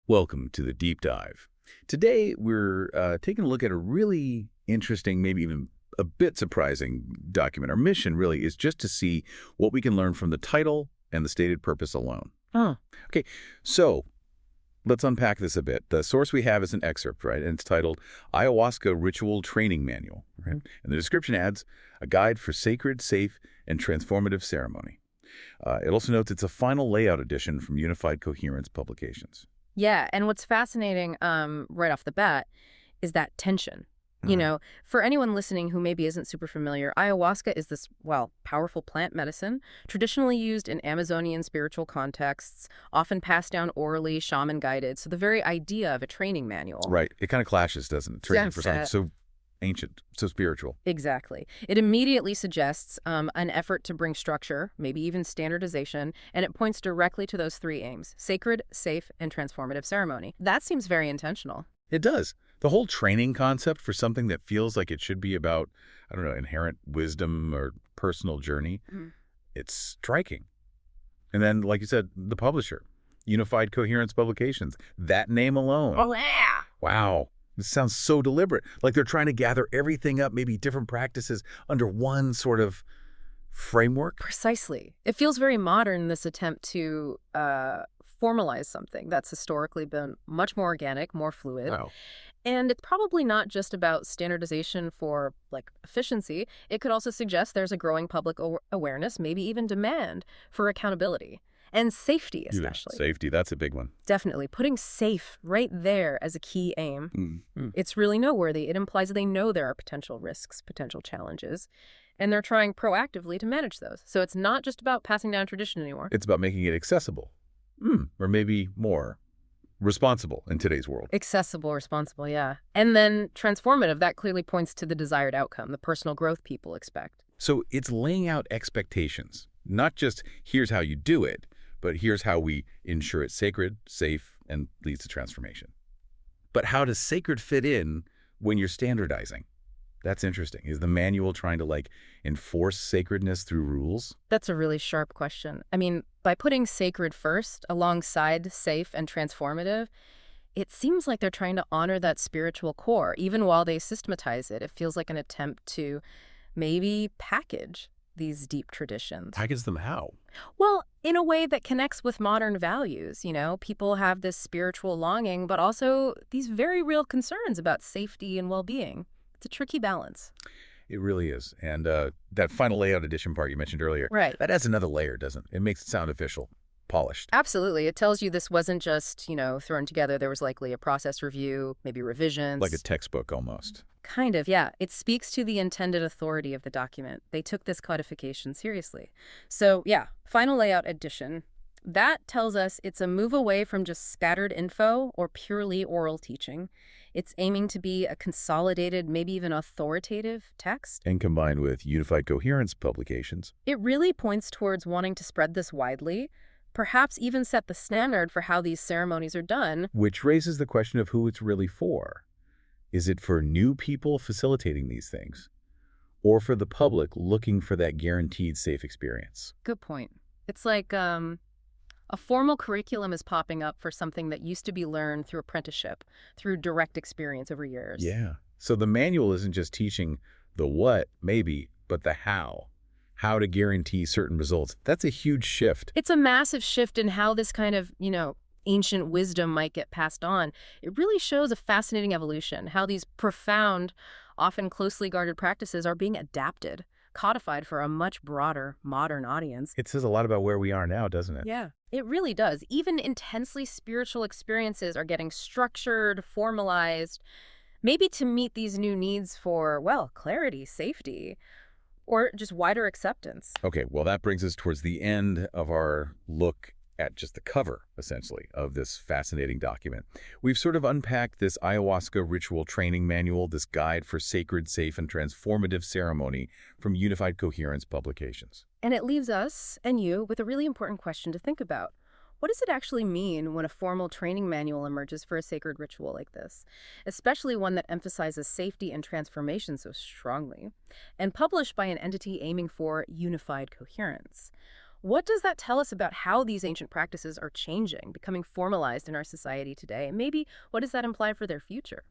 Welcome to the Deep Dive. Today, we're taking a look at a really interesting, maybe even a bit surprising document. Our mission really is just to see what we can learn from the title and the stated purpose alone. Oh. Okay, so let's unpack this a bit. The source we have is an excerpt, right? And it's titled Ayahuasca Ritual Training Manual. Right? And the description adds a guide for sacred, safe, and transformative ceremony. It also notes it's a final layout edition from Unified Coherence Publications. Yeah, and what's fascinating right off the bat is that tension. You know, for anyone listening who maybe isn't super familiar, ayahuasca is this, well, powerful plant medicine, traditionally used in Amazonian spiritual contexts, often passed down orally, shaman-guided. So the very idea of a training manual. Right. It kind of clashes, doesn't it? Training for something so ancient, so spiritual. Exactly. It immediately suggests an effort to bring structure, maybe even standardization, and it points directly to those three aims: sacred, safe, and transformative ceremony. That seems very intentional. It does. The whole training concept for something that feels like it should be about, I don't know, inherent wisdom or personal journey, it's striking. And then, like you said, the publisher, Unified Coherence Publications, that name alone. Oh, yeah. Wow. This sounds so deliberate. Like they're trying to gather everything up, maybe different practices, under one sort of framework. Precisely. It feels very modern, this attempt to formalize something that's historically been much more organic, more fluid. Wow. And it's probably not just about standardization for, like, efficiency. It could also suggest there's a growing public awareness, maybe even demand for accountability. And safety, especially. Yeah, safety, that's a big one. Definitely. Putting safe right there as a key aim. It's really noteworthy. It implies they know there are potential risks, potential challenges, and they're trying proactively to manage those. So it's not just about passing down tradition anymore. It's about making it accessible. Or maybe more responsible in today's world. Accessible, responsible, yeah. And then transformative, that clearly points to the desired outcome, the personal growth people expect. So it's laying out expectations, not just here's how you do it, but here's how we ensure it's sacred, safe, and leads to transformation. But how does sacred fit in when you're standardizing? That's interesting. Is the manual trying to, like, enforce sacredness through rules? That's a really sharp question. I mean, by putting sacred first alongside safe and transformative, it seems like they're trying to honor that spiritual core. Even while they systematize it, it feels like an attempt to maybe package these deep traditions. Package them how? Well, in a way that connects with modern values. You know, people have this spiritual longing, but also these very real concerns about safety and well-being. It's a tricky balance. It really is. And that final layout edition part you mentioned earlier, Right. that adds another layer, doesn't it? It makes it sound official, polished. Absolutely. It tells you this wasn't just, thrown together. There was likely a process review, maybe revisions. Like a textbook almost. Kind of, yeah. It speaks to the intended authority of the document. They took this codification seriously. So, yeah, final layout edition. That tells us it's a move away from just scattered info or purely oral teaching. It's aiming to be a consolidated, maybe even authoritative text. And combined with Unified Coherence Publications. It really points towards wanting to spread this widely, perhaps even set the standard for how these ceremonies are done. Which raises the question of who it's really for. Is it for new people facilitating these things? Or for the public looking for that guaranteed safe experience? Good point. It's like a formal curriculum is popping up for something that used to be learned through apprenticeship, through direct experience over years. Yeah. So the manual isn't just teaching the what, maybe, but the how to guarantee certain results. That's a huge shift. It's a massive shift in how this kind of, ancient wisdom might get passed on. It really shows a fascinating evolution, how these profound, often closely guarded practices are being adapted, codified for a much broader, modern audience. It says a lot about where we are now, doesn't it? Yeah, it really does. Even intensely spiritual experiences are getting structured, formalized, maybe to meet these new needs for, well, clarity, safety, or just wider acceptance. Okay, well, that brings us towards the end of our look at just the cover, essentially, of this fascinating document. We've sort of unpacked this Ayahuasca Ritual Training Manual, this guide for sacred, safe, and transformative ceremony from Unified Coherence Publications. And it leaves us and you with a really important question to think about. What does it actually mean when a formal training manual emerges for a sacred ritual like this, especially one that emphasizes safety and transformation so strongly, and published by an entity aiming for unified coherence? What does that tell us about how these ancient practices are changing, becoming formalized in our society today? And maybe what does that imply for their future?